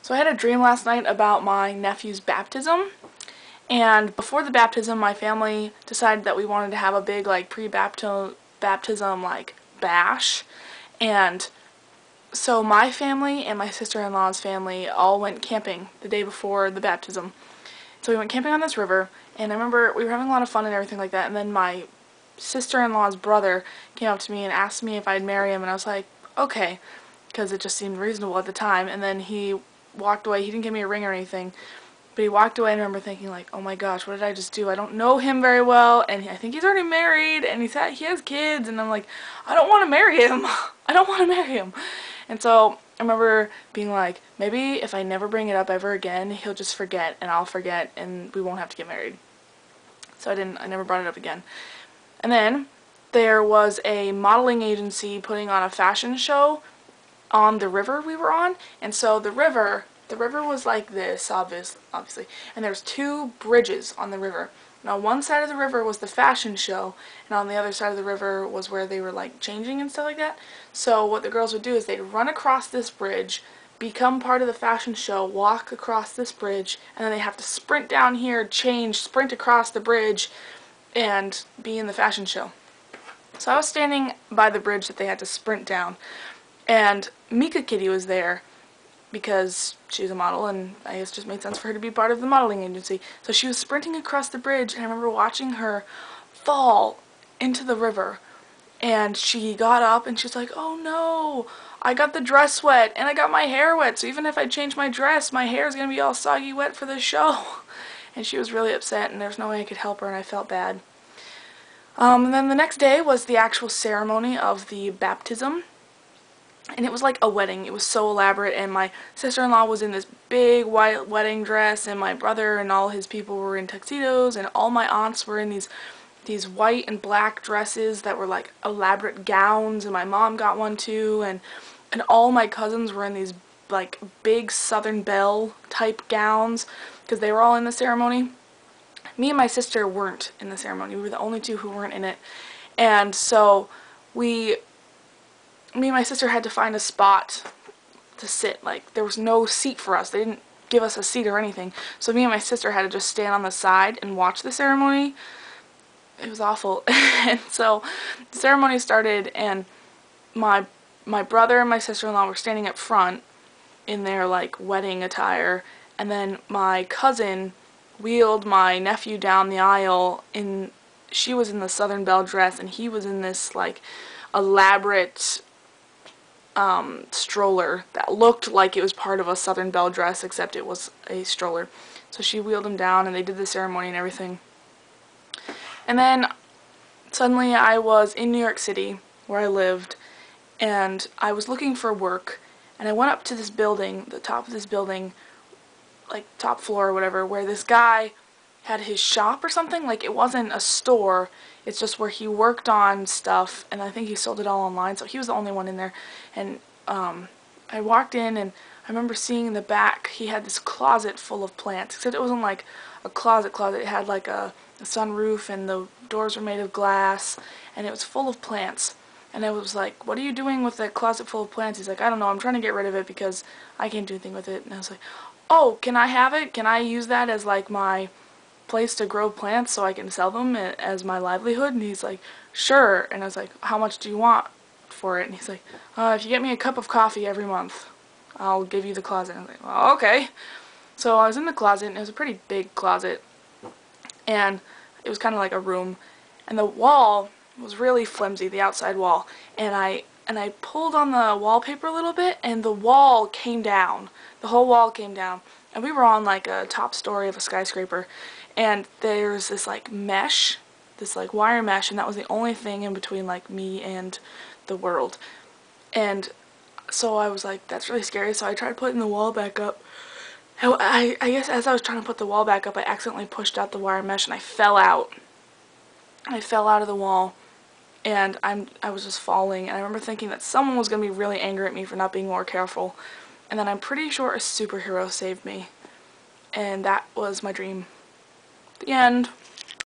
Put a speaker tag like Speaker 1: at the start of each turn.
Speaker 1: So I had a dream last night about my nephew's baptism, and before the baptism my family decided that we wanted to have a big like baptism like bash. And so my family and my sister-in-law's family all went camping the day before the baptism. So we went camping on this river, and I remember we were having a lot of fun and everything like that, and then my sister-in-law's brother came up to me and asked me if I'd marry him, and I was like, okay, because it just seemed reasonable at the time. And then he walked away. He didn't give me a ring or anything, but he walked away, and I remember thinking like, oh my gosh, what did I just do? I don't know him very well, and I think he's already married, and he has kids, and I'm like, I don't want to marry him. I don't want to marry him. And so I remember being like, maybe if I never bring it up ever again, he'll just forget, and I'll forget, and we won't have to get married. So I never brought it up again. And then there was a modeling agency putting on a fashion show on the river we were on, and so the river was like this, obviously, and there's two bridges on the river. And on one side of the river was the fashion show, and on the other side of the river was where they were like changing and stuff like that. So what the girls would do is they'd run across this bridge, become part of the fashion show, walk across this bridge, and then they have to sprint down here, change, sprint across the bridge, and be in the fashion show. So I was standing by the bridge that they had to sprint down, and Meekakitty was there because she's a model, and I guess it just made sense for her to be part of the modeling agency. So she was sprinting across the bridge, and I remember watching her fall into the river, and she got up and she's like, oh no, I got the dress wet and I got my hair wet, so even if I change my dress, my hair is going to be all soggy wet for the show. And she was really upset, and there's no way I could help her, and I felt bad. And then the next day was the actual ceremony of the baptism. And it was like a wedding. It was so elaborate, and my sister-in-law was in this big white wedding dress, and my brother and all his people were in tuxedos, and all my aunts were in these white and black dresses that were like elaborate gowns, and my mom got one too, and all my cousins were in these like big Southern Belle type gowns because they were all in the ceremony. Me and my sister weren't in the ceremony. We were the only two who weren't in it. And so me and my sister had to find a spot to sit. Like, there was no seat for us. They didn't give us a seat or anything. So me and my sister had to just stand on the side and watch the ceremony. It was awful. And so the ceremony started, and my brother and my sister-in-law were standing up front in their like wedding attire, and then my cousin wheeled my nephew down the aisle she was in the Southern Belle dress, and he was in this like elaborate stroller that looked like it was part of a Southern Belle dress, except it was a stroller. So she wheeled him down, and they did the ceremony and everything. And then suddenly I was in New York City, where I lived, and I was looking for work, and I went up to this building, the top of this building, like top floor or whatever, where this guy had his shop or something. Like, it wasn't a store, it's just where he worked on stuff, and I think he sold it all online, so he was the only one in there. And I walked in, and I remember seeing in the back he had this closet full of plants, except it wasn't like a closet, it had like a sunroof, and the doors were made of glass, and it was full of plants. And I was like, what are you doing with that closet full of plants? He's like, I don't know, I'm trying to get rid of it because I can't do anything with it. And I was like, oh, can I have it? Can I use that as like my place to grow plants so I can sell them as my livelihood? And he's like, sure. And I was like, how much do you want for it? And he's like, if you get me a cup of coffee every month, I'll give you the closet. And I was like, well, okay. So I was in the closet, and it was a pretty big closet, and it was kind of like a room, and the wall was really flimsy, the outside wall, and I pulled on the wallpaper a little bit, and the wall came down. The whole wall came down, and we were on like a top story of a skyscraper, and there's this like mesh, this like wire mesh, and that was the only thing in between like me and the world. And so I was like, that's really scary. So I tried putting the wall back up. I guess as I was trying to put the wall back up, I accidentally pushed out the wire mesh, and I fell out. I fell out of the wall, and I was just falling, and I remember thinking that someone was going to be really angry at me for not being more careful. And then I'm pretty sure a superhero saved me. And that was my dream. The end.